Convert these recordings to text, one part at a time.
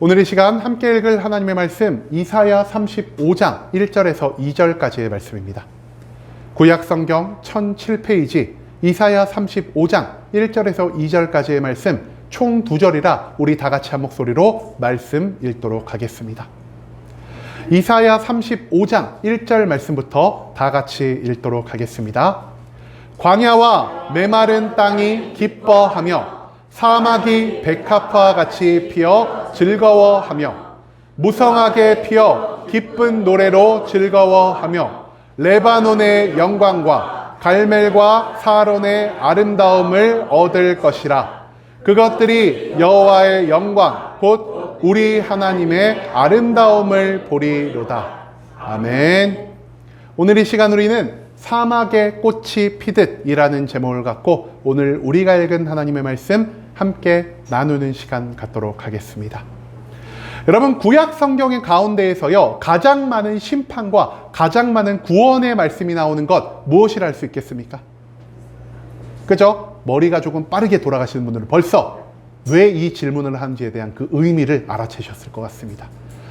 오늘 이 시간 함께 읽을 하나님의 말씀 이사야 35장 1절에서 2절까지의 말씀입니다. 구약성경 1007페이지 이사야 35장 1절에서 2절까지의 말씀 총 2절이라 우리 다 같이 한 목소리로 말씀 읽도록 하겠습니다. 이사야 35장 1절 말씀부터 다 같이 읽도록 하겠습니다. 광야와 메마른 땅이 기뻐하며 사막이 백합화 같이 피어 즐거워하며 무성하게 피어 기쁜 노래로 즐거워하며 레바논의 영광과 갈멜과 사론의 아름다움을 얻을 것이라. 그것들이 여호와의 영광 곧 우리 하나님의 아름다움을 보리로다. 아멘. 오늘 이 시간 우리는 사막에 꽃이 피듯이라는 제목을 갖고 오늘 우리가 읽은 하나님의 말씀 함께 나누는 시간 갖도록 하겠습니다. 여러분, 구약 성경의 가운데에서요, 가장 많은 심판과 가장 많은 구원의 말씀이 나오는 것 무엇이라 할 수 있겠습니까? 그죠? 머리가 조금 빠르게 돌아가시는 분들은 벌써 왜 이 질문을 하는지에 대한 그 의미를 알아채셨을 것 같습니다.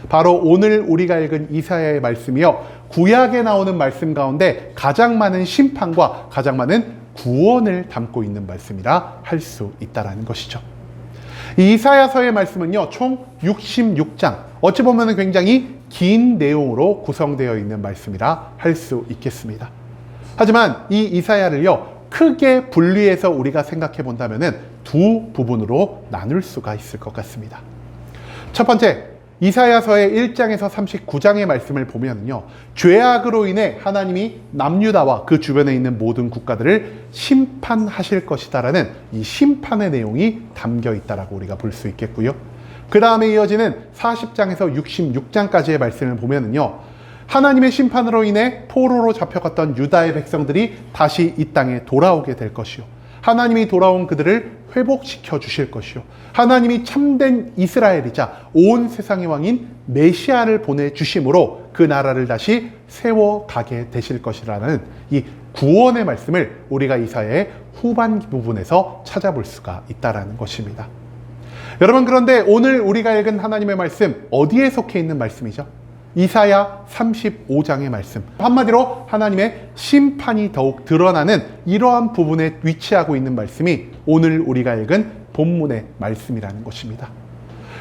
바로 오늘 우리가 읽은 이사야의 말씀이요, 구약에 나오는 말씀 가운데 가장 많은 심판과 가장 많은 구원을 담고 있는 말씀이라 할 수 있다는 것이죠. 이 이사야서의 말씀은요, 총 66장, 어찌 보면 굉장히 긴 내용으로 구성되어 있는 말씀이라 할 수 있겠습니다. 하지만 이 이사야를요, 크게 분리해서 우리가 생각해 본다면 두 부분으로 나눌 수가 있을 것 같습니다. 첫 번째, 이사야서의 1장에서 39장의 말씀을 보면요, 죄악으로 인해 하나님이 남유다와 그 주변에 있는 모든 국가들을 심판하실 것이다라는 이 심판의 내용이 담겨 있다라고 우리가 볼 수 있겠고요. 그 다음에 이어지는 40장에서 66장까지의 말씀을 보면요, 하나님의 심판으로 인해 포로로 잡혀갔던 유다의 백성들이 다시 이 땅에 돌아오게 될 것이요, 하나님이 돌아온 그들을 회복시켜 주실 것이요, 하나님이 참된 이스라엘이자 온 세상의 왕인 메시아를 보내주심으로 그 나라를 다시 세워가게 되실 것이라는 이 구원의 말씀을 우리가 이사야의 후반 부분에서 찾아볼 수가 있다는 것입니다. 여러분, 그런데 오늘 우리가 읽은 하나님의 말씀 어디에 속해 있는 말씀이죠? 이사야 35장의 말씀, 한마디로 하나님의 심판이 더욱 드러나는 이러한 부분에 위치하고 있는 말씀이 오늘 우리가 읽은 본문의 말씀이라는 것입니다.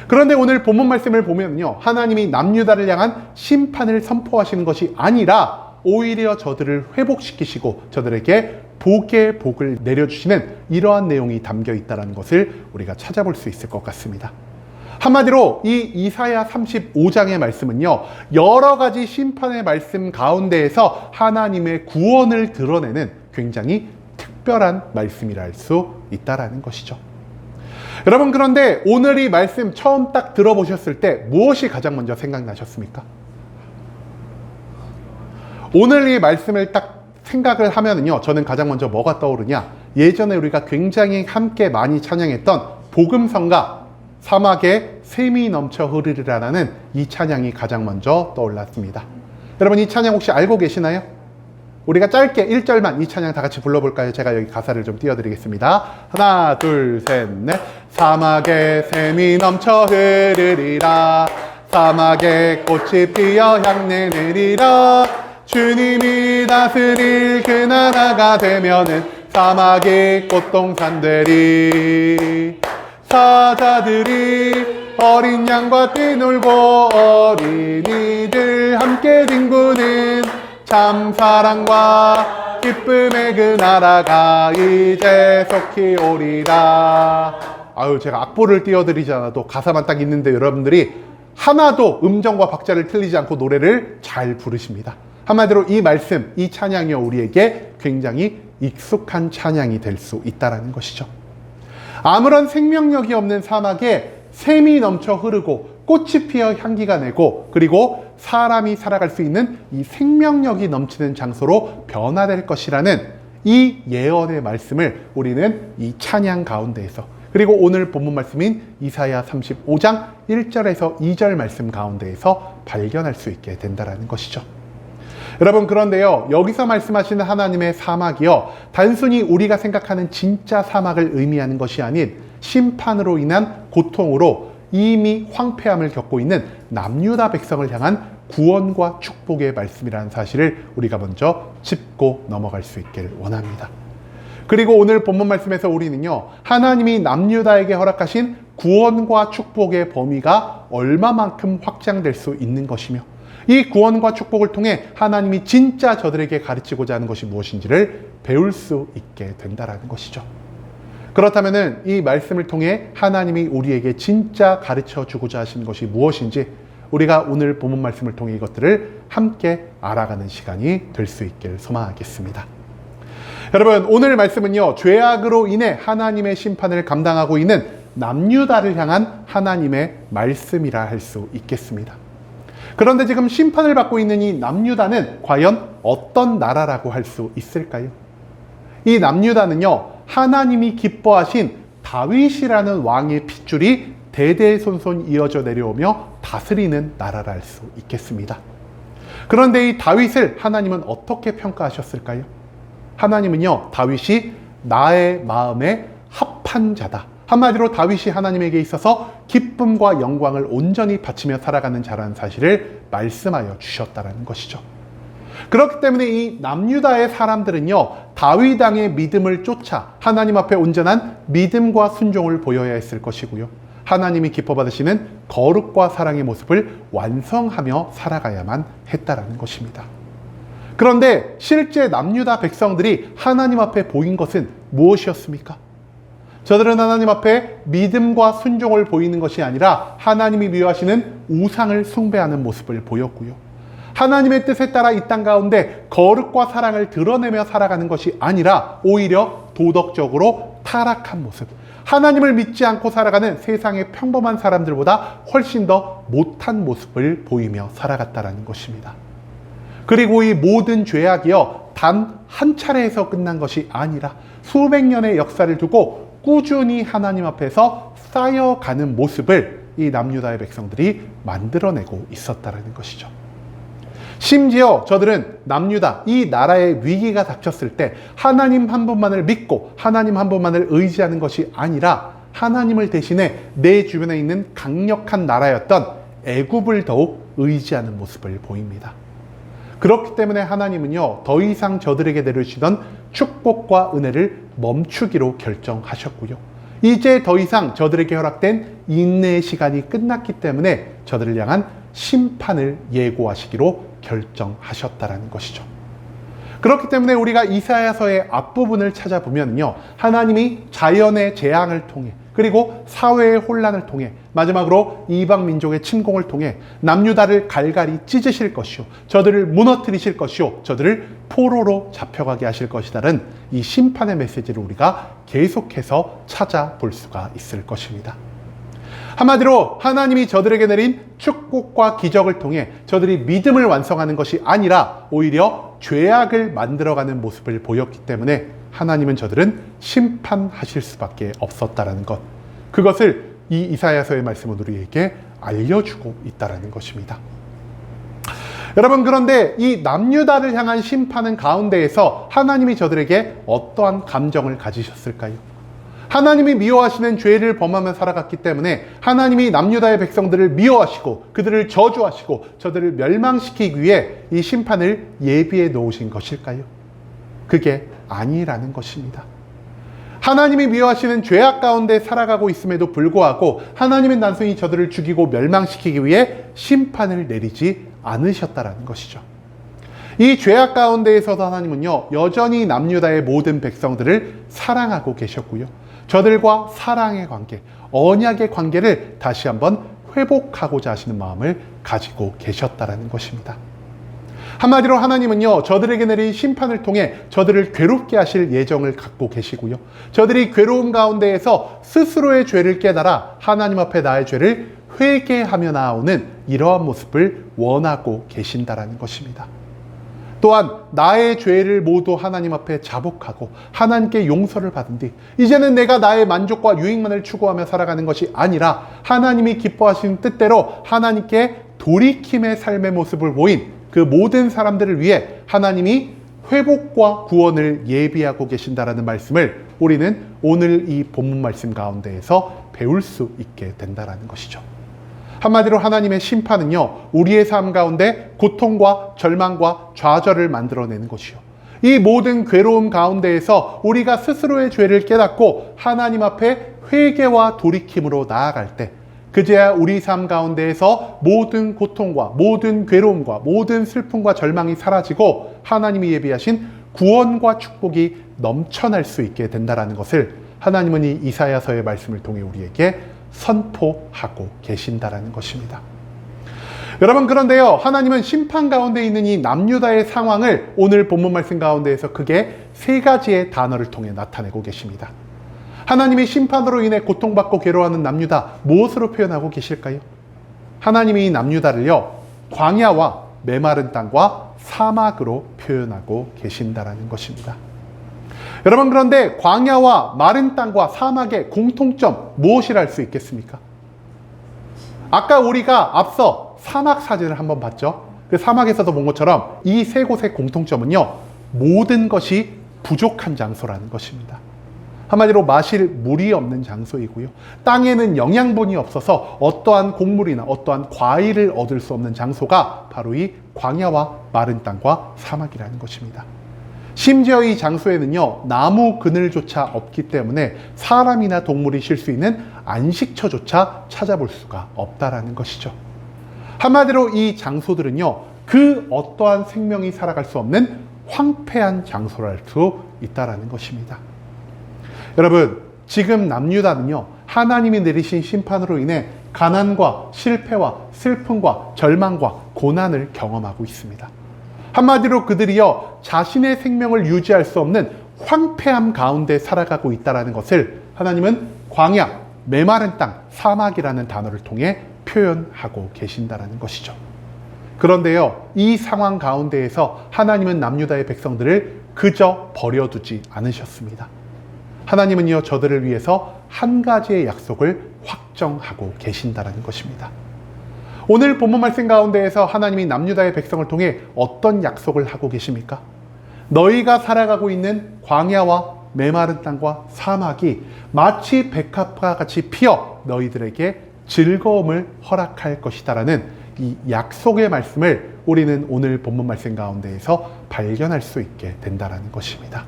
그런데 오늘 본문 말씀을 보면요, 하나님이 남유다를 향한 심판을 선포하시는 것이 아니라 오히려 저들을 회복시키시고 저들에게 복의 복을 내려주시는 이러한 내용이 담겨 있다는 것을 우리가 찾아볼 수 있을 것 같습니다. 한마디로 이 이사야 35장의 말씀은요, 여러 가지 심판의 말씀 가운데에서 하나님의 구원을 드러내는 굉장히 특별한 말씀이라 할 수 있다는 것이죠. 여러분, 그런데 오늘 이 말씀 처음 딱 들어보셨을 때 무엇이 가장 먼저 생각나셨습니까? 오늘 이 말씀을 딱 생각을 하면은요, 저는 가장 먼저 뭐가 떠오르냐, 예전에 우리가 굉장히 함께 많이 찬양했던 복음성가 사막에 샘이 넘쳐 흐르리라는 이 찬양이 가장 먼저 떠올랐습니다. 여러분, 이 찬양 혹시 알고 계시나요? 우리가 짧게 1절만 이 찬양 다 같이 불러볼까요? 제가 여기 가사를 좀 띄워드리겠습니다. 하나, 둘, 셋, 넷. 사막에 샘이 넘쳐 흐르리라. 사막에 꽃이 피어 향내 내리라. 주님이 다스릴 그 나라가 되면은 사막의 꽃동산들이, 사자들이 어린 양과 뛰놀고 어린이들 함께 뒹구는 참 사랑과 기쁨의 그 나라가 이제 속히 오리라. 아유, 제가 악보를 띄워드리지 않아도 가사만 딱 있는데 여러분들이 하나도 음정과 박자를 틀리지 않고 노래를 잘 부르십니다. 한마디로 이 말씀, 이 찬양이 우리에게 굉장히 익숙한 찬양이 될 수 있다는 것이죠. 아무런 생명력이 없는 사막에 샘이 넘쳐 흐르고 꽃이 피어 향기가 내고 그리고 사람이 살아갈 수 있는 이 생명력이 넘치는 장소로 변화될 것이라는 이 예언의 말씀을 우리는 이 찬양 가운데에서, 그리고 오늘 본문 말씀인 이사야 35장 1절에서 2절 말씀 가운데에서 발견할 수 있게 된다는 것이죠. 여러분, 그런데요, 여기서 말씀하시는 하나님의 사막이요, 단순히 우리가 생각하는 진짜 사막을 의미하는 것이 아닌 심판으로 인한 고통으로 이미 황폐함을 겪고 있는 남유다 백성을 향한 구원과 축복의 말씀이라는 사실을 우리가 먼저 짚고 넘어갈 수 있길 원합니다. 그리고 오늘 본문 말씀에서 우리는요, 하나님이 남유다에게 허락하신 구원과 축복의 범위가 얼마만큼 확장될 수 있는 것이며, 이 구원과 축복을 통해 하나님이 진짜 저들에게 가르치고자 하는 것이 무엇인지를 배울 수 있게 된다는 것이죠. 그렇다면 이 말씀을 통해 하나님이 우리에게 진짜 가르쳐 주고자 하시는 것이 무엇인지 우리가 오늘 본문 말씀을 통해 이것들을 함께 알아가는 시간이 될 수 있길 소망하겠습니다. 여러분, 오늘 말씀은요, 죄악으로 인해 하나님의 심판을 감당하고 있는 남유다를 향한 하나님의 말씀이라 할 수 있겠습니다. 그런데 지금 심판을 받고 있는 이 남유다는 과연 어떤 나라라고 할 수 있을까요? 이 남유다는요, 하나님이 기뻐하신 다윗이라는 왕의 핏줄이 대대손손 이어져 내려오며 다스리는 나라라 할 수 있겠습니다. 그런데 이 다윗을 하나님은 어떻게 평가하셨을까요? 하나님은요, 다윗이 나의 마음에 합한 자다. 한마디로 다윗이 하나님에게 있어서 기쁨과 영광을 온전히 바치며 살아가는 자라는 사실을 말씀하여 주셨다는 것이죠. 그렇기 때문에 이 남유다의 사람들은요, 다윗 왕의 믿음을 쫓아 하나님 앞에 온전한 믿음과 순종을 보여야 했을 것이고요, 하나님이 기뻐 받으시는 거룩과 사랑의 모습을 완성하며 살아가야만 했다라는 것입니다. 그런데 실제 남유다 백성들이 하나님 앞에 보인 것은 무엇이었습니까? 저들은 하나님 앞에 믿음과 순종을 보이는 것이 아니라 하나님이 미워하시는 우상을 숭배하는 모습을 보였고요, 하나님의 뜻에 따라 이 땅 가운데 거룩과 사랑을 드러내며 살아가는 것이 아니라 오히려 도덕적으로 타락한 모습, 하나님을 믿지 않고 살아가는 세상의 평범한 사람들보다 훨씬 더 못한 모습을 보이며 살아갔다는 것입니다. 그리고 이 모든 죄악이요, 단 한 차례에서 끝난 것이 아니라 수백 년의 역사를 두고 꾸준히 하나님 앞에서 쌓여가는 모습을 이 남유다의 백성들이 만들어내고 있었다는 것이죠. 심지어 저들은 남유다, 이 나라의 위기가 닥쳤을 때 하나님 한 분만을 믿고 하나님 한 분만을 의지하는 것이 아니라 하나님을 대신해 내 주변에 있는 강력한 나라였던 애굽을 더욱 의지하는 모습을 보입니다. 그렇기 때문에 하나님은요, 더 이상 저들에게 내려주시던 축복과 은혜를 멈추기로 결정하셨고요, 이제 더 이상 저들에게 허락된 인내의 시간이 끝났기 때문에 저들을 향한 심판을 예고하시기로 결정하셨다는 것이죠. 그렇기 때문에 우리가 이사야서의 앞부분을 찾아보면요, 하나님이 자연의 재앙을 통해, 그리고 사회의 혼란을 통해, 마지막으로 이방 민족의 침공을 통해 남유다를 갈갈이 찢으실 것이요, 저들을 무너뜨리실 것이요, 저들을 포로로 잡혀가게 하실 것이라는 이 심판의 메시지를 우리가 계속해서 찾아볼 수가 있을 것입니다. 한마디로 하나님이 저들에게 내린 축복과 기적을 통해 저들이 믿음을 완성하는 것이 아니라 오히려 죄악을 만들어가는 모습을 보였기 때문에 하나님은 저들은 심판하실 수밖에 없었다는 것, 그것을 이 이사야서의 말씀은 우리에게 알려주고 있다는 것입니다. 여러분, 그런데 이 남유다를 향한 심판은 가운데에서 하나님이 저들에게 어떠한 감정을 가지셨을까요? 하나님이 미워하시는 죄를 범하며 살아갔기 때문에 하나님이 남유다의 백성들을 미워하시고 그들을 저주하시고 저들을 멸망시키기 위해 이 심판을 예비해 놓으신 것일까요? 그게 아니라는 것입니다. 하나님이 미워하시는 죄악 가운데 살아가고 있음에도 불구하고 하나님은 단순히 저들을 죽이고 멸망시키기 위해 심판을 내리지 않으셨다는 것이죠. 이 죄악 가운데에서도 하나님은요, 여전히 남유다의 모든 백성들을 사랑하고 계셨고요, 저들과 사랑의 관계, 언약의 관계를 다시 한번 회복하고자 하시는 마음을 가지고 계셨다는 것입니다. 한마디로 하나님은요, 저들에게 내린 심판을 통해 저들을 괴롭게 하실 예정을 갖고 계시고요, 저들이 괴로움 가운데에서 스스로의 죄를 깨달아 하나님 앞에 나의 죄를 회개하며 나아오는 이러한 모습을 원하고 계신다라는 것입니다. 또한 나의 죄를 모두 하나님 앞에 자복하고 하나님께 용서를 받은 뒤 이제는 내가 나의 만족과 유익만을 추구하며 살아가는 것이 아니라 하나님이 기뻐하시는 뜻대로 하나님께 돌이킴의 삶의 모습을 보인 그 모든 사람들을 위해 하나님이 회복과 구원을 예비하고 계신다라는 말씀을 우리는 오늘 이 본문 말씀 가운데에서 배울 수 있게 된다는 것이죠. 한마디로 하나님의 심판은요, 우리의 삶 가운데 고통과 절망과 좌절을 만들어내는 것이요, 이 모든 괴로움 가운데에서 우리가 스스로의 죄를 깨닫고 하나님 앞에 회개와 돌이킴으로 나아갈 때, 그제야 우리 삶 가운데에서 모든 고통과 모든 괴로움과 모든 슬픔과 절망이 사라지고 하나님이 예비하신 구원과 축복이 넘쳐날 수 있게 된다는 것을 하나님은 이 이사야서의 말씀을 통해 우리에게 선포하고 계신다는 것입니다. 여러분, 그런데요, 하나님은 심판 가운데 있는 이 남유다의 상황을 오늘 본문 말씀 가운데에서 크게 세 가지의 단어를 통해 나타내고 계십니다. 하나님이 심판으로 인해 고통받고 괴로워하는 남유다, 무엇으로 표현하고 계실까요? 하나님이 이 남유다를요, 광야와 메마른 땅과 사막으로 표현하고 계신다는 것입니다. 여러분, 그런데 광야와 마른 땅과 사막의 공통점 무엇이라 할 수 있겠습니까? 아까 우리가 앞서 사막 사진을 한번 봤죠. 그 사막에서도 본 것처럼 이 세 곳의 공통점은요, 모든 것이 부족한 장소라는 것입니다. 한마디로 마실 물이 없는 장소이고요, 땅에는 영양분이 없어서 어떠한 곡물이나 어떠한 과일을 얻을 수 없는 장소가 바로 이 광야와 마른 땅과 사막이라는 것입니다. 심지어 이 장소에는요, 나무 그늘조차 없기 때문에 사람이나 동물이 쉴 수 있는 안식처조차 찾아볼 수가 없다라는 것이죠. 한마디로 이 장소들은요, 그 어떠한 생명이 살아갈 수 없는 황폐한 장소랄 수 있다라는 것입니다. 여러분, 지금 남유다는요, 하나님이 내리신 심판으로 인해 가난과 실패와 슬픔과 절망과 고난을 경험하고 있습니다. 한마디로 그들이요, 자신의 생명을 유지할 수 없는 황폐함 가운데 살아가고 있다는 것을 하나님은 광야, 메마른 땅, 사막이라는 단어를 통해 표현하고 계신다는 것이죠. 그런데요, 이 상황 가운데에서 하나님은 남유다의 백성들을 그저 버려두지 않으셨습니다. 하나님은요, 저들을 위해서 한 가지의 약속을 확정하고 계신다는 것입니다. 오늘 본문 말씀 가운데에서 하나님이 남유다의 백성을 통해 어떤 약속을 하고 계십니까? 너희가 살아가고 있는 광야와 메마른 땅과 사막이 마치 백합과 같이 피어 너희들에게 즐거움을 허락할 것이다라는 이 약속의 말씀을 우리는 오늘 본문 말씀 가운데에서 발견할 수 있게 된다는 것입니다.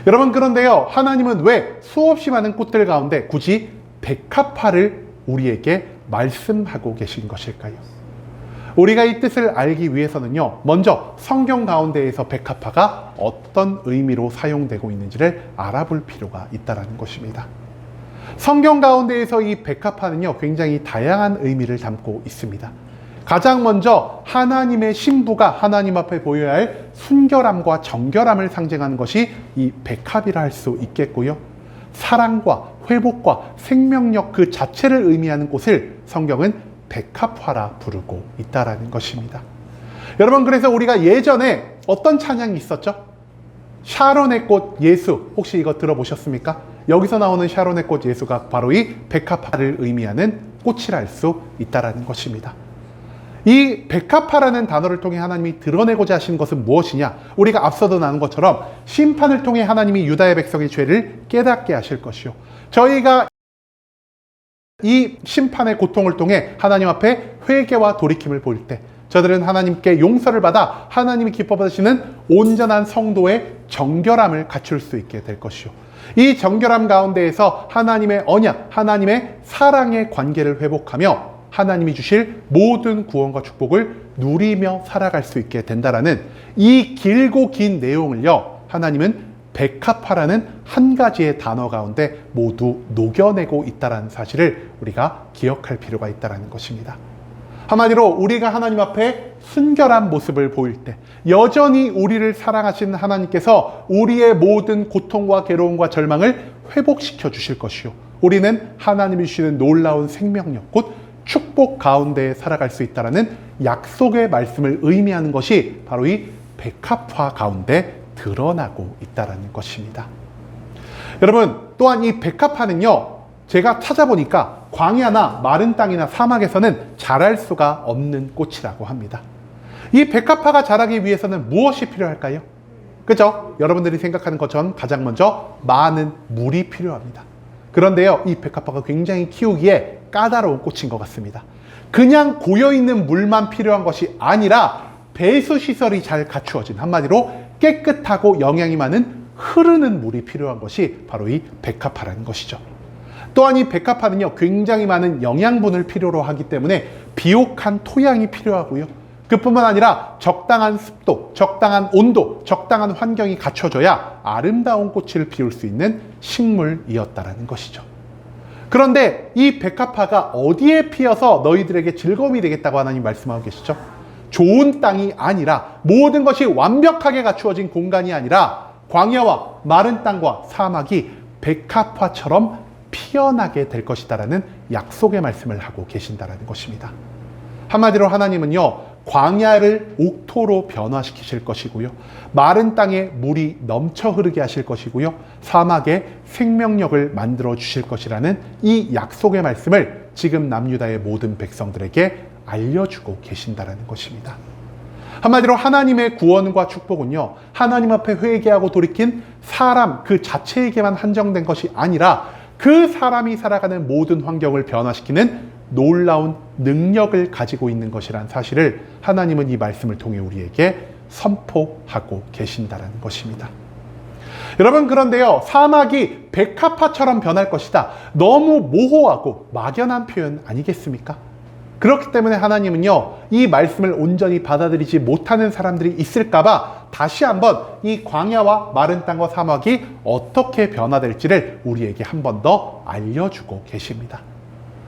여러분, 그런데요, 하나님은 왜 수없이 많은 꽃들 가운데 굳이 백합화를 우리에게 말씀하고 계신 것일까요? 우리가 이 뜻을 알기 위해서는요, 먼저 성경 가운데에서 백합화가 어떤 의미로 사용되고 있는지를 알아볼 필요가 있다는 것입니다. 성경 가운데에서 이 백합화는요, 굉장히 다양한 의미를 담고 있습니다. 가장 먼저 하나님의 신부가 하나님 앞에 보여야 할 순결함과 정결함을 상징하는 것이 이 백합이라 할 수 있겠고요, 사랑과 회복과 생명력 그 자체를 의미하는 꽃을 성경은 백합화라 부르고 있다라는 것입니다. 여러분, 그래서 우리가 예전에 어떤 찬양이 있었죠? 샤론의 꽃 예수, 혹시 이거 들어보셨습니까? 여기서 나오는 샤론의 꽃 예수가 바로 이 백합화를 의미하는 꽃이라 할 수 있다라는 것입니다. 이 백합화라는 단어를 통해 하나님이 드러내고자 하신 것은 무엇이냐? 우리가 앞서도 나눈 것처럼 심판을 통해 하나님이 유다의 백성의 죄를 깨닫게 하실 것이요, 저희가 이 심판의 고통을 통해 하나님 앞에 회개와 돌이킴을 보일 때 저들은 하나님께 용서를 받아 하나님이 기뻐 받으시는 온전한 성도의 정결함을 갖출 수 있게 될 것이요, 이 정결함 가운데에서 하나님의 언약, 하나님의 사랑의 관계를 회복하며 하나님이 주실 모든 구원과 축복을 누리며 살아갈 수 있게 된다라는 이 길고 긴 내용을요, 하나님은 백합화라는 한 가지의 단어 가운데 모두 녹여내고 있다는 사실을 우리가 기억할 필요가 있다는 것입니다. 한마디로 우리가 하나님 앞에 순결한 모습을 보일 때 여전히 우리를 사랑하시는 하나님께서 우리의 모든 고통과 괴로움과 절망을 회복시켜 주실 것이요, 우리는 하나님이 주시는 놀라운 생명력, 곧 축복 가운데 살아갈 수 있다는 약속의 말씀을 의미하는 것이 바로 이 백합화 가운데 드러나고 있다는 것입니다. 여러분, 또한 이 백합화는요, 제가 찾아보니까 광야나 마른 땅이나 사막에서는 자랄 수가 없는 꽃이라고 합니다. 이 백합화가 자라기 위해서는 무엇이 필요할까요? 그죠? 여러분들이 생각하는 것처럼 가장 먼저 많은 물이 필요합니다. 그런데요, 이 백합화가 굉장히 키우기에 까다로운 꽃인 것 같습니다. 그냥 고여있는 물만 필요한 것이 아니라 배수시설이 잘 갖추어진, 한마디로 깨끗하고 영양이 많은 흐르는 물이 필요한 것이 바로 이 백합화라는 것이죠. 또한 이 백합화는요, 굉장히 많은 영양분을 필요로 하기 때문에 비옥한 토양이 필요하고요. 그뿐만 아니라 적당한 습도, 적당한 온도, 적당한 환경이 갖춰져야 아름다운 꽃을 피울 수 있는 식물이었다라는 것이죠. 그런데 이 백합화가 어디에 피어서 너희들에게 즐거움이 되겠다고 하나님 말씀하고 계시죠? 좋은 땅이 아니라, 모든 것이 완벽하게 갖추어진 공간이 아니라 광야와 마른 땅과 사막이 백합화처럼 피어나게 될 것이다라는 약속의 말씀을 하고 계신다라는 것입니다. 한마디로 하나님은요, 광야를 옥토로 변화시키실 것이고요, 마른 땅에 물이 넘쳐 흐르게 하실 것이고요, 사막에 생명력을 만들어 주실 것이라는 이 약속의 말씀을 지금 남유다의 모든 백성들에게 알려주고 계신다라는 것입니다. 한마디로 하나님의 구원과 축복은요, 하나님 앞에 회개하고 돌이킨 사람 그 자체에게만 한정된 것이 아니라 그 사람이 살아가는 모든 환경을 변화시키는 놀라운 능력을 가지고 있는 것이란 사실을 하나님은 이 말씀을 통해 우리에게 선포하고 계신다는 것입니다. 여러분, 그런데요, 사막이 백합화처럼 변할 것이다, 너무 모호하고 막연한 표현 아니겠습니까? 그렇기 때문에 하나님은요, 이 말씀을 온전히 받아들이지 못하는 사람들이 있을까봐 다시 한번 이 광야와 마른 땅과 사막이 어떻게 변화될지를 우리에게 한 번 더 알려주고 계십니다.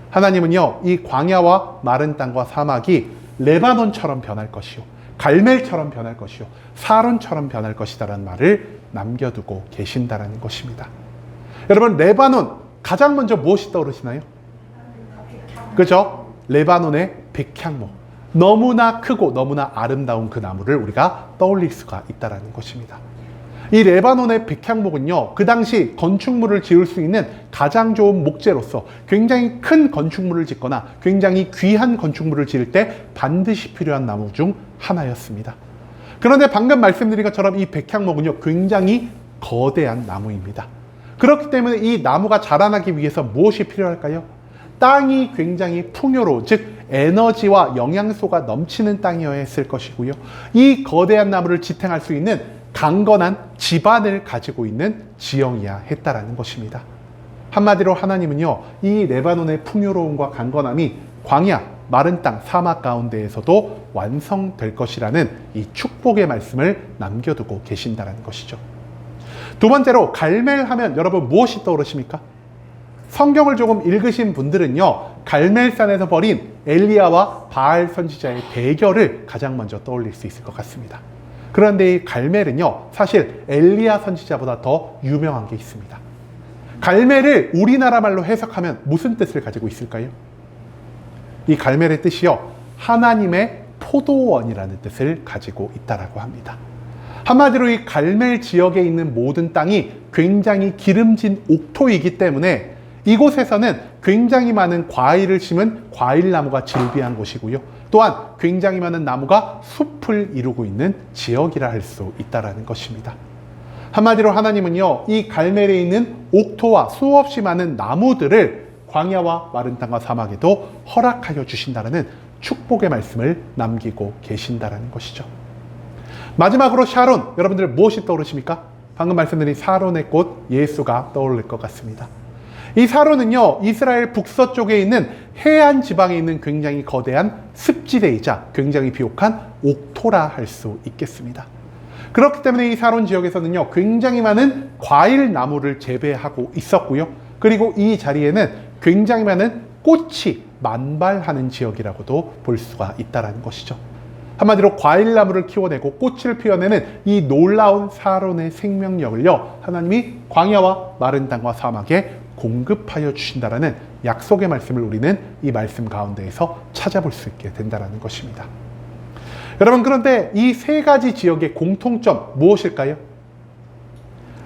하나님은요, 이 광야와 마른 땅과 사막이 레바논처럼 변할 것이요, 갈멜처럼 변할 것이요, 사론처럼 변할 것이다라는 말을 남겨두고 계신다라는 것입니다. 여러분, 레바논 가장 먼저 무엇이 떠오르시나요? 그죠? 레바논의 백향목, 너무나 크고 너무나 아름다운 그 나무를 우리가 떠올릴 수가 있다는 것입니다. 이 레바논의 백향목은요, 그 당시 건축물을 지을 수 있는 가장 좋은 목재로서 굉장히 큰 건축물을 짓거나 굉장히 귀한 건축물을 지을 때 반드시 필요한 나무 중 하나였습니다. 그런데 방금 말씀드린 것처럼 이 백향목은요, 굉장히 거대한 나무입니다. 그렇기 때문에 이 나무가 자라나기 위해서 무엇이 필요할까요? 땅이 굉장히 풍요로운, 즉 에너지와 영양소가 넘치는 땅이어야 했을 것이고요, 이 거대한 나무를 지탱할 수 있는 강건한 지반을 가지고 있는 지형이야 했다라는 것입니다. 한마디로 하나님은요, 이 레바논의 풍요로움과 강건함이 광야, 마른 땅, 사막 가운데에서도 완성될 것이라는 이 축복의 말씀을 남겨두고 계신다는 것이죠. 두 번째로, 갈멜 하면 여러분 무엇이 떠오르십니까? 성경을 조금 읽으신 분들은요, 갈멜산에서 벌인 엘리야와 바알 선지자의 대결을 가장 먼저 떠올릴 수 있을 것 같습니다. 그런데 이 갈멜은요, 사실 엘리야 선지자보다 더 유명한 게 있습니다. 갈멜을 우리나라 말로 해석하면 무슨 뜻을 가지고 있을까요? 이 갈멜의 뜻이요, 하나님의 포도원이라는 뜻을 가지고 있다라고 합니다. 한마디로 이 갈멜 지역에 있는 모든 땅이 굉장히 기름진 옥토이기 때문에 이곳에서는 굉장히 많은 과일을 심은 과일나무가 즐비한 곳이고요, 또한 굉장히 많은 나무가 숲을 이루고 있는 지역이라 할 수 있다는 것입니다. 한마디로 하나님은요, 이 갈멜에 있는 옥토와 수없이 많은 나무들을 광야와 마른 땅과 사막에도 허락하여 주신다는 축복의 말씀을 남기고 계신다는 것이죠. 마지막으로 샤론, 여러분들 무엇이 떠오르십니까? 방금 말씀드린 사론의 꽃 예수가 떠오를 것 같습니다. 이 사론은요, 이스라엘 북서쪽에 있는 해안 지방에 있는 굉장히 거대한 습지대이자 굉장히 비옥한 옥토라 할 수 있겠습니다. 그렇기 때문에 이 사론 지역에서는요, 굉장히 많은 과일 나무를 재배하고 있었고요, 그리고 이 자리에는 굉장히 많은 꽃이 만발하는 지역이라고도 볼 수가 있다는 것이죠. 한마디로 과일나무를 키워내고 꽃을 피워내는 이 놀라운 사론의 생명력을요, 하나님이 광야와 마른 땅과 사막에 공급하여 주신다라는 약속의 말씀을 우리는 이 말씀 가운데에서 찾아볼 수 있게 된다는 것입니다. 여러분, 그런데 이 세 가지 지역의 공통점 무엇일까요?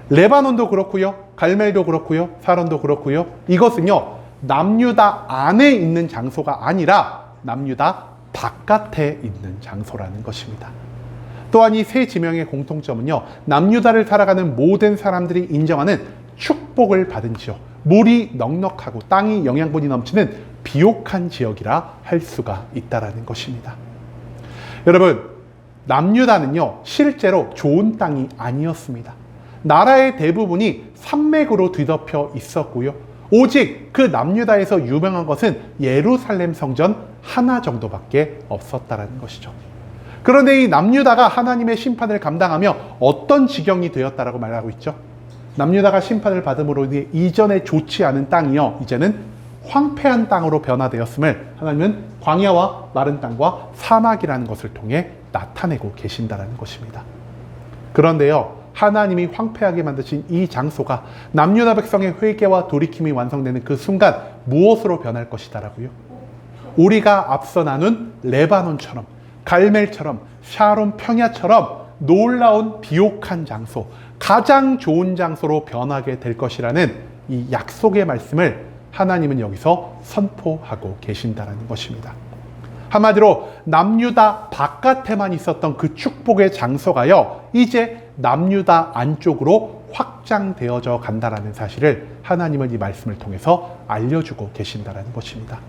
레바논도 그렇고요, 갈멜도 그렇고요, 사론도 그렇고요, 이것은요, 남유다 안에 있는 장소가 아니라 남유다 바깥에 있는 장소라는 것입니다. 또한 이 세 지명의 공통점은요, 남유다를 살아가는 모든 사람들이 인정하는 축복을 받은 지역, 물이 넉넉하고 땅이 영양분이 넘치는 비옥한 지역이라 할 수가 있다는 것입니다. 여러분, 남유다는요, 실제로 좋은 땅이 아니었습니다. 나라의 대부분이 산맥으로 뒤덮여 있었고요. 오직 그 남유다에서 유명한 것은 예루살렘 성전 하나 정도밖에 없었다는 것이죠. 그런데 이 남유다가 하나님의 심판을 감당하며 어떤 지경이 되었다라고 말하고 있죠. 남유다가 심판을 받음으로 인해 이전에 좋지 않은 땅이요, 이제는 황폐한 땅으로 변화되었음을 하나님은 광야와 마른 땅과 사막이라는 것을 통해 나타내고 계신다는 것입니다. 그런데요, 하나님이 황폐하게 만드신 이 장소가 남유다 백성의 회개와 돌이킴이 완성되는 그 순간 무엇으로 변할 것이다라고요? 우리가 앞서 나눈 레바논처럼, 갈멜처럼, 샤론 평야처럼 놀라운 비옥한 장소, 가장 좋은 장소로 변하게 될 것이라는 이 약속의 말씀을 하나님은 여기서 선포하고 계신다는 것입니다. 한마디로 남유다 바깥에만 있었던 그 축복의 장소가요, 이제 남유다 안쪽으로 확장되어져 간다라는 사실을 하나님은 이 말씀을 통해서 알려주고 계신다는 것입니다.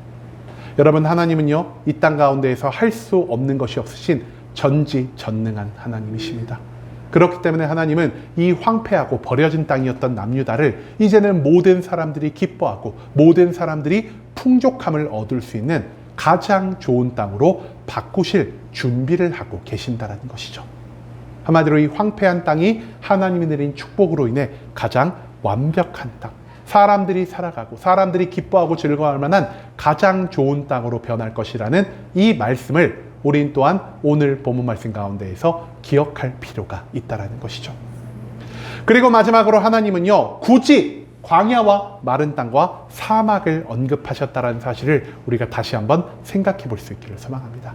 여러분, 하나님은요, 이 땅 가운데에서 할 수 없는 것이 없으신 전지전능한 하나님이십니다. 그렇기 때문에 하나님은 이 황폐하고 버려진 땅이었던 남유다를 이제는 모든 사람들이 기뻐하고 모든 사람들이 풍족함을 얻을 수 있는 가장 좋은 땅으로 바꾸실 준비를 하고 계신다는 것이죠. 한마디로 이 황폐한 땅이 하나님이 내린 축복으로 인해 가장 완벽한 땅, 사람들이 살아가고 사람들이 기뻐하고 즐거워할 만한 가장 좋은 땅으로 변할 것이라는 이 말씀을 우린 또한 오늘 본문 말씀 가운데에서 기억할 필요가 있다는 것이죠. 그리고 마지막으로 하나님은요, 굳이 광야와 마른 땅과 사막을 언급하셨다는 사실을 우리가 다시 한번 생각해 볼 수 있기를 소망합니다.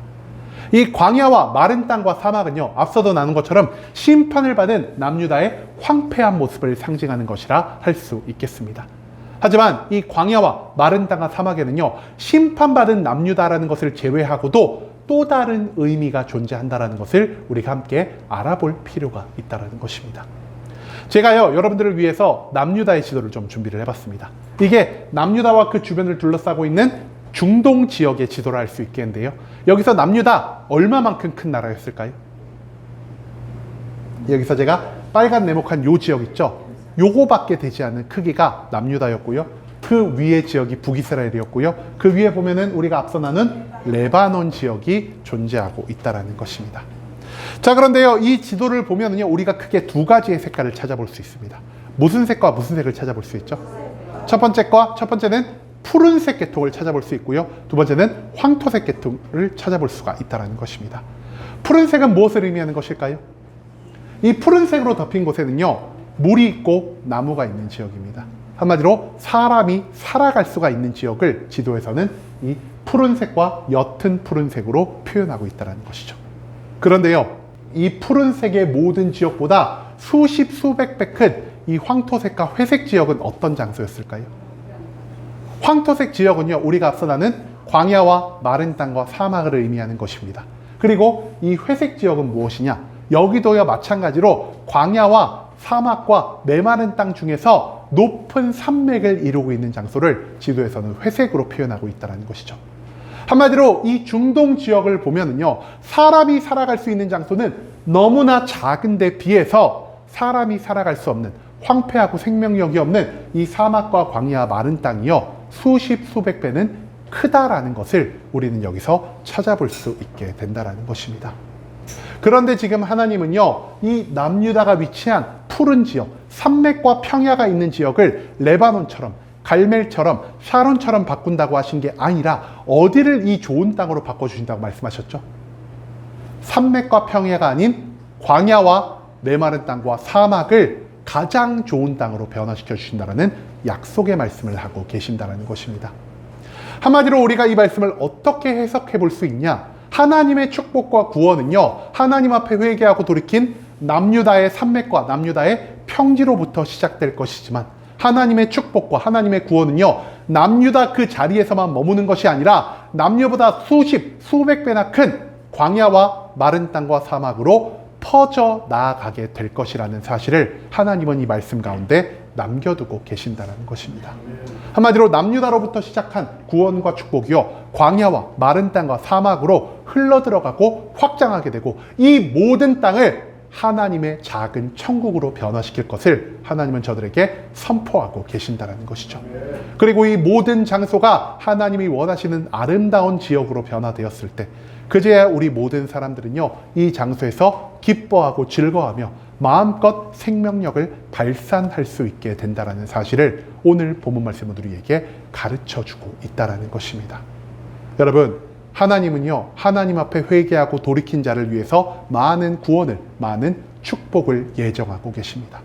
이 광야와 마른 땅과 사막은요, 앞서도 나눈 것처럼 심판을 받은 남유다의 황폐한 모습을 상징하는 것이라 할 수 있겠습니다. 하지만 이 광야와 마른 땅과 사막에는요, 심판받은 남유다라는 것을 제외하고도 또 다른 의미가 존재한다는 것을 우리가 함께 알아볼 필요가 있다는 것입니다. 제가요, 여러분들을 위해서 남유다의 지도를 좀 준비를 해봤습니다. 이게 남유다와 그 주변을 둘러싸고 있는 중동 지역의 지도를 알 수 있겠는데요. 여기서 남유다 얼마만큼 큰 나라였을까요? 여기서 제가 빨간 네모칸 요 지역 있죠? 요거밖에 되지 않는 크기가 남유다였고요. 그 위의 지역이 북이스라엘이었고요. 그 위에 보면은 우리가 앞서 나눈 레바논 지역이 존재하고 있다는 것입니다. 자, 그런데요, 이 지도를 보면은요, 우리가 크게 두 가지의 색깔을 찾아볼 수 있습니다. 무슨 색과 무슨 색을 찾아볼 수 있죠? 첫 번째는 푸른색 계통을 찾아볼 수 있고요. 두 번째는 황토색 계통을 찾아볼 수가 있다는 것입니다. 푸른색은 무엇을 의미하는 것일까요? 이 푸른색으로 덮인 곳에는요, 물이 있고 나무가 있는 지역입니다. 한마디로 사람이 살아갈 수가 있는 지역을 지도에서는 이 푸른색과 옅은 푸른색으로 표현하고 있다는 것이죠. 그런데요, 이 푸른색의 모든 지역보다 수십 수백 배 큰 이 황토색과 회색 지역은 어떤 장소였을까요? 황토색 지역은요, 우리가 앞서 나눈 광야와 마른 땅과 사막을 의미하는 것입니다. 그리고 이 회색 지역은 무엇이냐? 여기도요, 마찬가지로 광야와 사막과 메마른 땅 중에서 높은 산맥을 이루고 있는 장소를 지도에서는 회색으로 표현하고 있다는 것이죠. 한마디로 이 중동 지역을 보면은요, 사람이 살아갈 수 있는 장소는 너무나 작은 데 비해서 사람이 살아갈 수 없는 황폐하고 생명력이 없는 이 사막과 광야 마른 땅이요, 수십 수백 배는 크다라는 것을 우리는 여기서 찾아볼 수 있게 된다는 것입니다. 그런데 지금 하나님은요, 이 남유다가 위치한 푸른 지역, 산맥과 평야가 있는 지역을 레바논처럼, 갈멜처럼, 샤론처럼 바꾼다고 하신 게 아니라 어디를 이 좋은 땅으로 바꿔주신다고 말씀하셨죠? 산맥과 평야가 아닌 광야와 메마른 땅과 사막을 가장 좋은 땅으로 변화시켜 주신다는 약속의 말씀을 하고 계신다는 것입니다. 한마디로 우리가 이 말씀을 어떻게 해석해 볼 수 있냐? 하나님의 축복과 구원은요, 하나님 앞에 회개하고 돌이킨 남유다의 산맥과 남유다의 평지로부터 시작될 것이지만, 하나님의 축복과 하나님의 구원은요, 남유다 그 자리에서만 머무는 것이 아니라 남유보다 수십, 수백 배나 큰 광야와 마른 땅과 사막으로 퍼져 나아가게 될 것이라는 사실을 하나님은 이 말씀 가운데 남겨두고 계신다는 것입니다. 한마디로 남유다로부터 시작한 구원과 축복이요, 광야와 마른 땅과 사막으로 흘러들어가고 확장하게 되고, 이 모든 땅을 하나님의 작은 천국으로 변화시킬 것을 하나님은 저들에게 선포하고 계신다는 것이죠. 그리고 이 모든 장소가 하나님이 원하시는 아름다운 지역으로 변화되었을 때, 그제야 우리 모든 사람들은요, 이 장소에서 기뻐하고 즐거워하며 마음껏 생명력을 발산할 수 있게 된다는 사실을 오늘 본문 말씀은 우리에게 가르쳐주고 있다는 것입니다. 여러분, 하나님은요, 하나님 앞에 회개하고 돌이킨 자를 위해서 많은 구원을, 많은 축복을 예정하고 계십니다.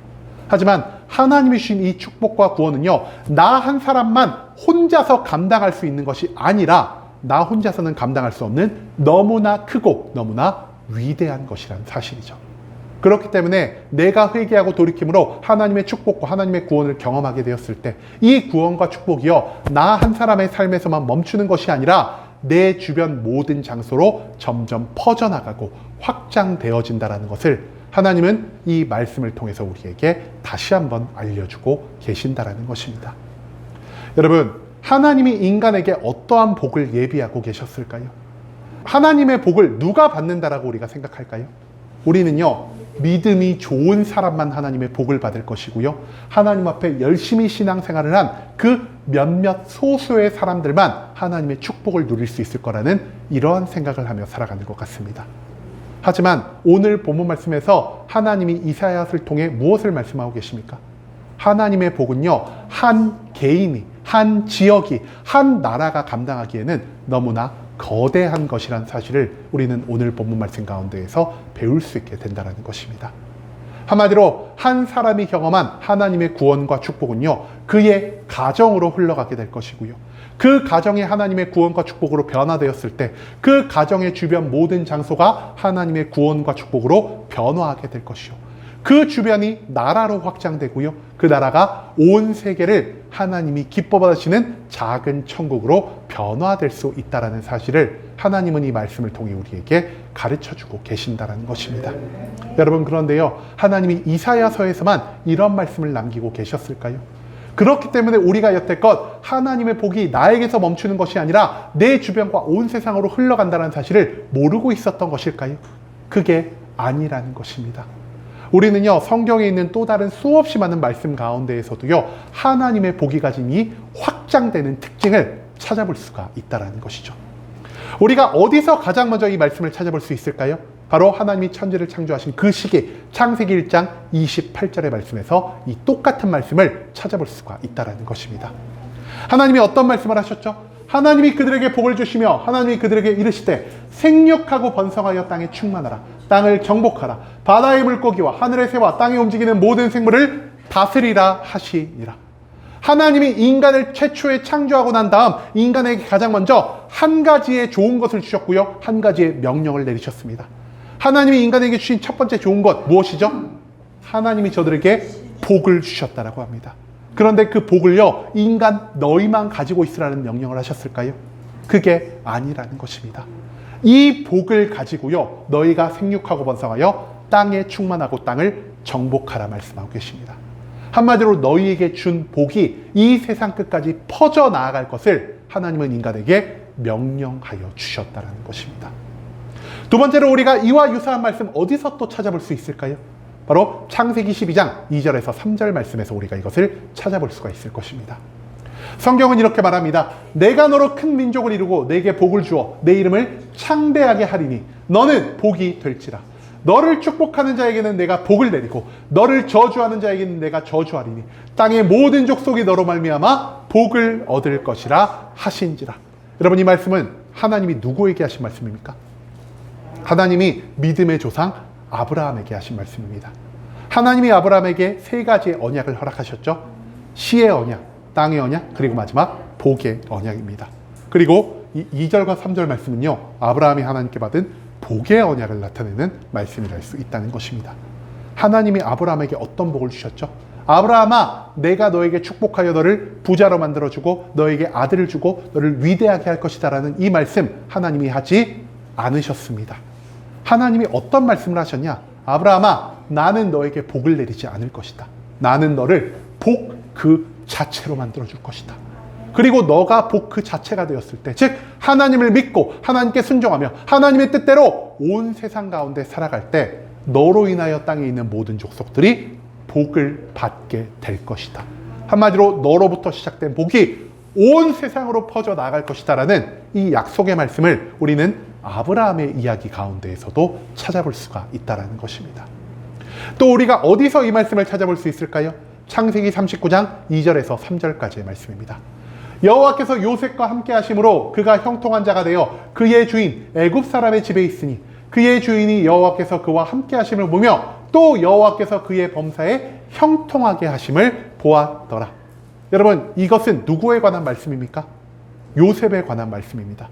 하지만 하나님이 주신 이 축복과 구원은요, 나 한 사람만 혼자서 감당할 수 있는 것이 아니라 나 혼자서는 감당할 수 없는 너무나 크고 너무나 위대한 것이라는 사실이죠. 그렇기 때문에 내가 회개하고 돌이킴으로 하나님의 축복과 하나님의 구원을 경험하게 되었을 때, 이 구원과 축복이요, 나 한 사람의 삶에서만 멈추는 것이 아니라 내 주변 모든 장소로 점점 퍼져나가고 확장되어진다는 것을 하나님은 이 말씀을 통해서 우리에게 다시 한번 알려주고 계신다는 것입니다. 여러분, 하나님이 인간에게 어떠한 복을 예비하고 계셨을까요? 하나님의 복을 누가 받는다라고 우리가 생각할까요? 우리는요, 믿음이 좋은 사람만 하나님의 복을 받을 것이고요, 하나님 앞에 열심히 신앙생활을 한 그 몇몇 소수의 사람들만 하나님의 축복을 누릴 수 있을 거라는 이러한 생각을 하며 살아가는 것 같습니다. 하지만 오늘 본문 말씀에서 하나님이 이사야를 통해 무엇을 말씀하고 계십니까? 하나님의 복은요, 한 개인이, 한 지역이, 한 나라가 감당하기에는 너무나 거대한 것이란 사실을 우리는 오늘 본문 말씀 가운데에서 배울 수 있게 된다는 것입니다. 한마디로 한 사람이 경험한 하나님의 구원과 축복은요, 그의 가정으로 흘러가게 될 것이고요, 그 가정이 하나님의 구원과 축복으로 변화되었을 때 그 가정의 주변 모든 장소가 하나님의 구원과 축복으로 변화하게 될 것이요, 그 주변이 나라로 확장되고요, 그 나라가 온 세계를 하나님이 기뻐 받으시는 작은 천국으로 변화될 수 있다는 사실을 하나님은 이 말씀을 통해 우리에게 가르쳐주고 계신다는 것입니다. 여러분, 그런데요, 하나님이 이사야서에서만 이런 말씀을 남기고 계셨을까요? 그렇기 때문에 우리가 여태껏 하나님의 복이 나에게서 멈추는 것이 아니라 내 주변과 온 세상으로 흘러간다는 사실을 모르고 있었던 것일까요? 그게 아니라는 것입니다. 우리는요, 성경에 있는 또 다른 수없이 많은 말씀 가운데에서도요, 하나님의 복이 가진 이 확장되는 특징을 찾아볼 수가 있다는 것이죠. 우리가 어디서 가장 먼저 이 말씀을 찾아볼 수 있을까요? 바로 하나님이 천지를 창조하신 그 시기, 창세기 1장 28절의 말씀에서 이 똑같은 말씀을 찾아볼 수가 있다는 것입니다. 하나님이 어떤 말씀을 하셨죠? 하나님이 그들에게 복을 주시며 하나님이 그들에게 이르시되 생육하고 번성하여 땅에 충만하라, 땅을 정복하라, 바다의 물고기와 하늘의 새와 땅에 움직이는 모든 생물을 다스리라 하시니라. 하나님이 인간을 최초에 창조하고 난 다음 인간에게 가장 먼저 한 가지의 좋은 것을 주셨고요, 한 가지의 명령을 내리셨습니다. 하나님이 인간에게 주신 첫 번째 좋은 것 무엇이죠? 하나님이 저들에게 복을 주셨다라고 합니다. 그런데 그 복을요, 인간 너희만 가지고 있으라는 명령을 하셨을까요? 그게 아니라는 것입니다. 이 복을 가지고요, 너희가 생육하고 번성하여 땅에 충만하고 땅을 정복하라 말씀하고 계십니다. 한마디로 너희에게 준 복이 이 세상 끝까지 퍼져 나아갈 것을 하나님은 인간에게 명령하여 주셨다는 것입니다. 두 번째로 우리가 이와 유사한 말씀 어디서 또 찾아볼 수 있을까요? 바로 창세기 12장 2절에서 3절 말씀에서 우리가 이것을 찾아볼 수가 있을 것입니다. 성경은 이렇게 말합니다. 내가 너로 큰 민족을 이루고 내게 복을 주어 내 이름을 창대하게 하리니 너는 복이 될지라. 너를 축복하는 자에게는 내가 복을 내리고 너를 저주하는 자에게는 내가 저주하리니 땅의 모든 족속이 너로 말미암아 복을 얻을 것이라 하신지라. 여러분, 이 말씀은 하나님이 누구에게 하신 말씀입니까? 하나님이 믿음의 조상 아브라함에게 하신 말씀입니다. 하나님이 아브라함에게 세 가지의 언약을 허락하셨죠. 시의 언약, 땅의 언약, 그리고 마지막 복의 언약입니다. 그리고 이 2절과 3절 말씀은요, 아브라함이 하나님께 받은 복의 언약을 나타내는 말씀이라 할 수 있다는 것입니다. 하나님이 아브라함에게 어떤 복을 주셨죠? 아브라함아, 내가 너에게 축복하여 너를 부자로 만들어주고 너에게 아들을 주고 너를 위대하게 할 것이다 라는 이 말씀 하나님이 하지 않으셨습니다. 하나님이 어떤 말씀을 하셨냐? 아브라함아, 나는 너에게 복을 내리지 않을 것이다. 나는 너를 복 그 자체로 만들어줄 것이다. 그리고 너가 복 그 자체가 되었을 때, 즉 하나님을 믿고 하나님께 순종하며 하나님의 뜻대로 온 세상 가운데 살아갈 때 너로 인하여 땅에 있는 모든 족속들이 복을 받게 될 것이다. 한마디로 너로부터 시작된 복이 온 세상으로 퍼져 나갈 것이다라는 이 약속의 말씀을 우리는 아브라함의 이야기 가운데에서도 찾아볼 수가 있다는 것입니다. 또 우리가 어디서 이 말씀을 찾아볼 수 있을까요? 창세기 39장 2절에서 3절까지의 말씀입니다. 여호와께서 요셉과 함께 하심으로 그가 형통한 자가 되어 그의 주인 애굽 사람의 집에 있으니 그의 주인이 여호와께서 그와 함께 하심을 보며 또 여호와께서 그의 범사에 형통하게 하심을 보았더라. 여러분, 이것은 누구에 관한 말씀입니까? 요셉에 관한 말씀입니다.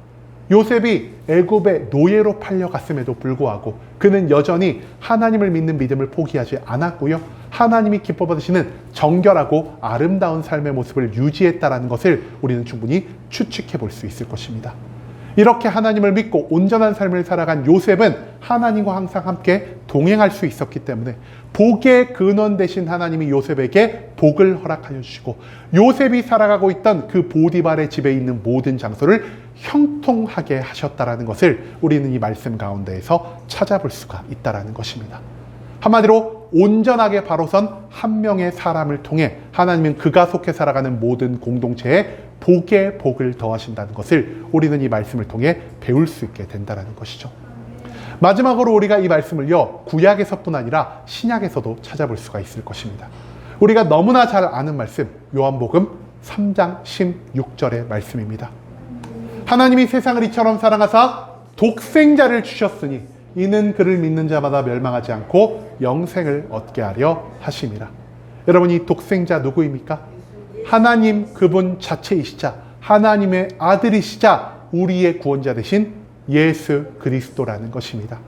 요셉이 애굽의 노예로 팔려갔음에도 불구하고 그는 여전히 하나님을 믿는 믿음을 포기하지 않았고요. 하나님이 기뻐 받으시는 정결하고 아름다운 삶의 모습을 유지했다는 것을 우리는 충분히 추측해 볼 수 있을 것입니다. 이렇게 하나님을 믿고 온전한 삶을 살아간 요셉은 하나님과 항상 함께 동행할 수 있었기 때문에 복의 근원 되신 하나님이 요셉에게 복을 허락하여 주시고 요셉이 살아가고 있던 그 보디발의 집에 있는 모든 장소를 형통하게 하셨다라는 것을 우리는 이 말씀 가운데에서 찾아볼 수가 있다라는 것입니다. 한마디로 온전하게 바로선 한 명의 사람을 통해 하나님은 그가 속해 살아가는 모든 공동체에 복의 복을 더하신다는 것을 우리는 이 말씀을 통해 배울 수 있게 된다는 것이죠. 마지막으로 우리가 이 말씀을요, 구약에서뿐 아니라 신약에서도 찾아볼 수가 있을 것입니다. 우리가 너무나 잘 아는 말씀, 요한복음 3장 16절의 말씀입니다. 하나님이 세상을 이처럼 사랑하사 독생자를 주셨으니 이는 그를 믿는 자마다 멸망하지 않고 영생을 얻게 하려 하심이라. 여러분, 이 독생자 누구입니까? 하나님 그분 자체이시자 하나님의 아들이시자 우리의 구원자 되신 예수 그리스도라는 것입니다.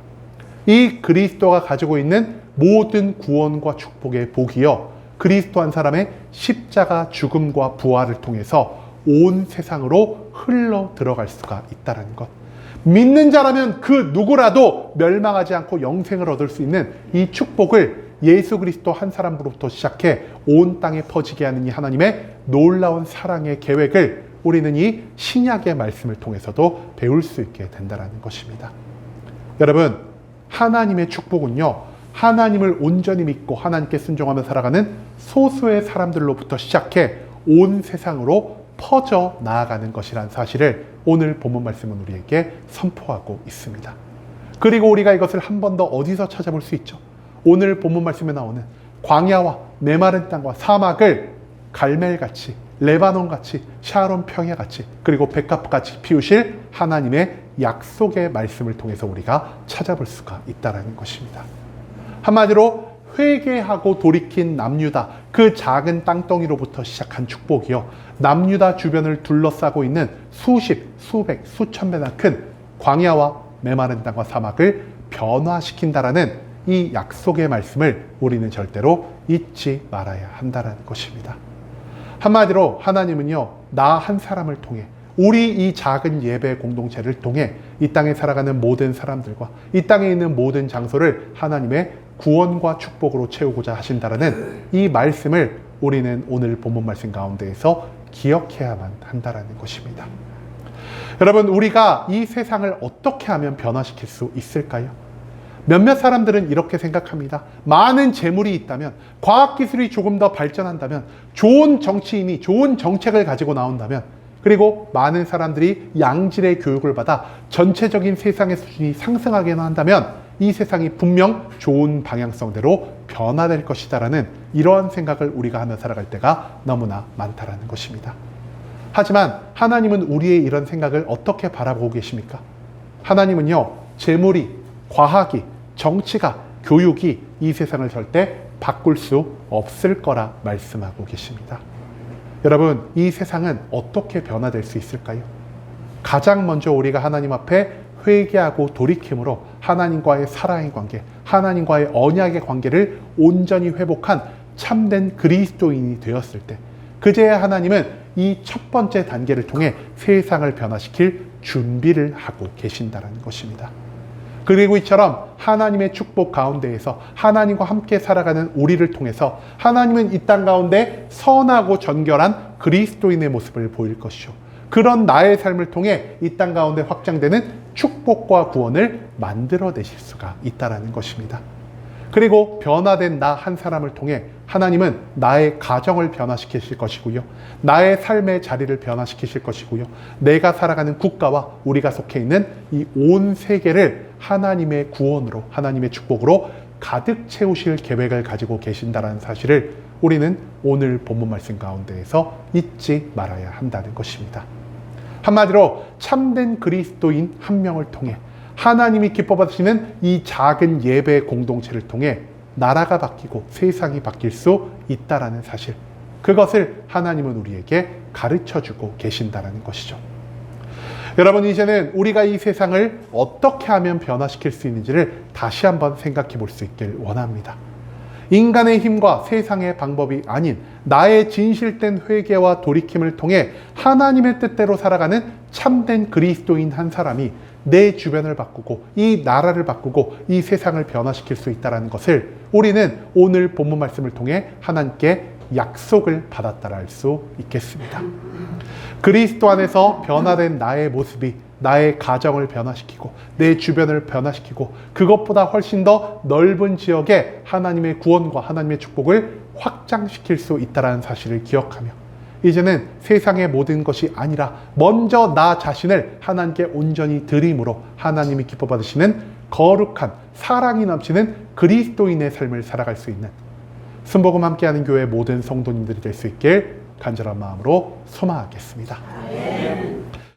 이 그리스도가 가지고 있는 모든 구원과 축복의 복이요, 그리스도 한 사람의 십자가 죽음과 부활을 통해서 온 세상으로 흘러 들어갈 수가 있다는 것. 믿는 자라면 그 누구라도 멸망하지 않고 영생을 얻을 수 있는 이 축복을 예수 그리스도 한 사람으로부터 시작해 온 땅에 퍼지게 하는 이 하나님의 놀라운 사랑의 계획을 우리는 이 신약의 말씀을 통해서도 배울 수 있게 된다는 것입니다. 여러분, 하나님의 축복은요, 하나님을 온전히 믿고 하나님께 순종하며 살아가는 소수의 사람들로부터 시작해 온 세상으로 퍼져 나아가는 것이란 사실을 오늘 본문 말씀은 우리에게 선포하고 있습니다. 그리고 우리가 이것을 한 번 더 어디서 찾아볼 수 있죠? 오늘 본문 말씀에 나오는 광야와 메마른 땅과 사막을 갈멜같이, 레바논같이, 샤론 평야같이, 그리고 백합같이 피우실 하나님의 약속의 말씀을 통해서 우리가 찾아볼 수가 있다는 것입니다. 한마디로 회개하고 돌이킨 남유다, 그 작은 땅덩이로부터 시작한 축복이요, 남유다 주변을 둘러싸고 있는 수십, 수백, 수천 배나 큰 광야와 메마른 땅과 사막을 변화시킨다라는 이 약속의 말씀을 우리는 절대로 잊지 말아야 한다는 것입니다. 한마디로 하나님은요, 나 한 사람을 통해, 우리 이 작은 예배 공동체를 통해 이 땅에 살아가는 모든 사람들과 이 땅에 있는 모든 장소를 하나님의 구원과 축복으로 채우고자 하신다라는 이 말씀을 우리는 오늘 본문 말씀 가운데에서 기억해야만 한다는 것입니다. 여러분, 우리가 이 세상을 어떻게 하면 변화시킬 수 있을까요? 몇몇 사람들은 이렇게 생각합니다. 많은 재물이 있다면, 과학기술이 조금 더 발전한다면, 좋은 정치인이 좋은 정책을 가지고 나온다면, 그리고 많은 사람들이 양질의 교육을 받아 전체적인 세상의 수준이 상승하게나 한다면 이 세상이 분명 좋은 방향성대로 변화될 것이다라는 이러한 생각을 우리가 하며 살아갈 때가 너무나 많다라는 것입니다. 하지만 하나님은 우리의 이런 생각을 어떻게 바라보고 계십니까? 하나님은요, 재물이, 과학이, 정치가, 교육이 이 세상을 절대 바꿀 수 없을 거라 말씀하고 계십니다. 여러분, 이 세상은 어떻게 변화될 수 있을까요? 가장 먼저 우리가 하나님 앞에 회개하고 돌이킴으로 하나님과의 사랑의 관계, 하나님과의 언약의 관계를 온전히 회복한 참된 그리스도인이 되었을 때, 그제야 하나님은 이 첫 번째 단계를 통해 세상을 변화시킬 준비를 하고 계신다는 것입니다. 그리고 이처럼 하나님의 축복 가운데에서 하나님과 함께 살아가는 우리를 통해서 하나님은 이 땅 가운데 선하고 정결한 그리스도인의 모습을 보일 것이요, 그런 나의 삶을 통해 이 땅 가운데 확장되는 축복과 구원을 만들어내실 수가 있다는 것입니다. 그리고 변화된 나 한 사람을 통해 하나님은 나의 가정을 변화시키실 것이고요, 나의 삶의 자리를 변화시키실 것이고요, 내가 살아가는 국가와 우리가 속해 있는 이 온 세계를 하나님의 구원으로, 하나님의 축복으로 가득 채우실 계획을 가지고 계신다는 사실을 우리는 오늘 본문 말씀 가운데에서 잊지 말아야 한다는 것입니다. 한마디로 참된 그리스도인 한 명을 통해 하나님이 기뻐 받으시는 이 작은 예배 공동체를 통해 나라가 바뀌고 세상이 바뀔 수 있다는 사실, 그것을 하나님은 우리에게 가르쳐주고 계신다는 것이죠. 여러분, 이제는 우리가 이 세상을 어떻게 하면 변화시킬 수 있는지를 다시 한번 생각해 볼 수 있길 원합니다. 인간의 힘과 세상의 방법이 아닌 나의 진실된 회개와 돌이킴을 통해 하나님의 뜻대로 살아가는 참된 그리스도인 한 사람이 내 주변을 바꾸고 이 나라를 바꾸고 이 세상을 변화시킬 수 있다는 것을 우리는 오늘 본문 말씀을 통해 하나님께 약속을 받았다라 할 수 있겠습니다. 그리스도 안에서 변화된 나의 모습이 나의 가정을 변화시키고 내 주변을 변화시키고 그것보다 훨씬 더 넓은 지역에 하나님의 구원과 하나님의 축복을 확장시킬 수 있다는 사실을 기억하며 이제는 세상의 모든 것이 아니라 먼저 나 자신을 하나님께 온전히 드림으로 하나님이 기뻐 받으시는 거룩한 사랑이 넘치는 그리스도인의 삶을 살아갈 수 있는 순복음 함께하는 교회 모든 성도님들이 될 수 있길 간절한 마음으로 소망하겠습니다.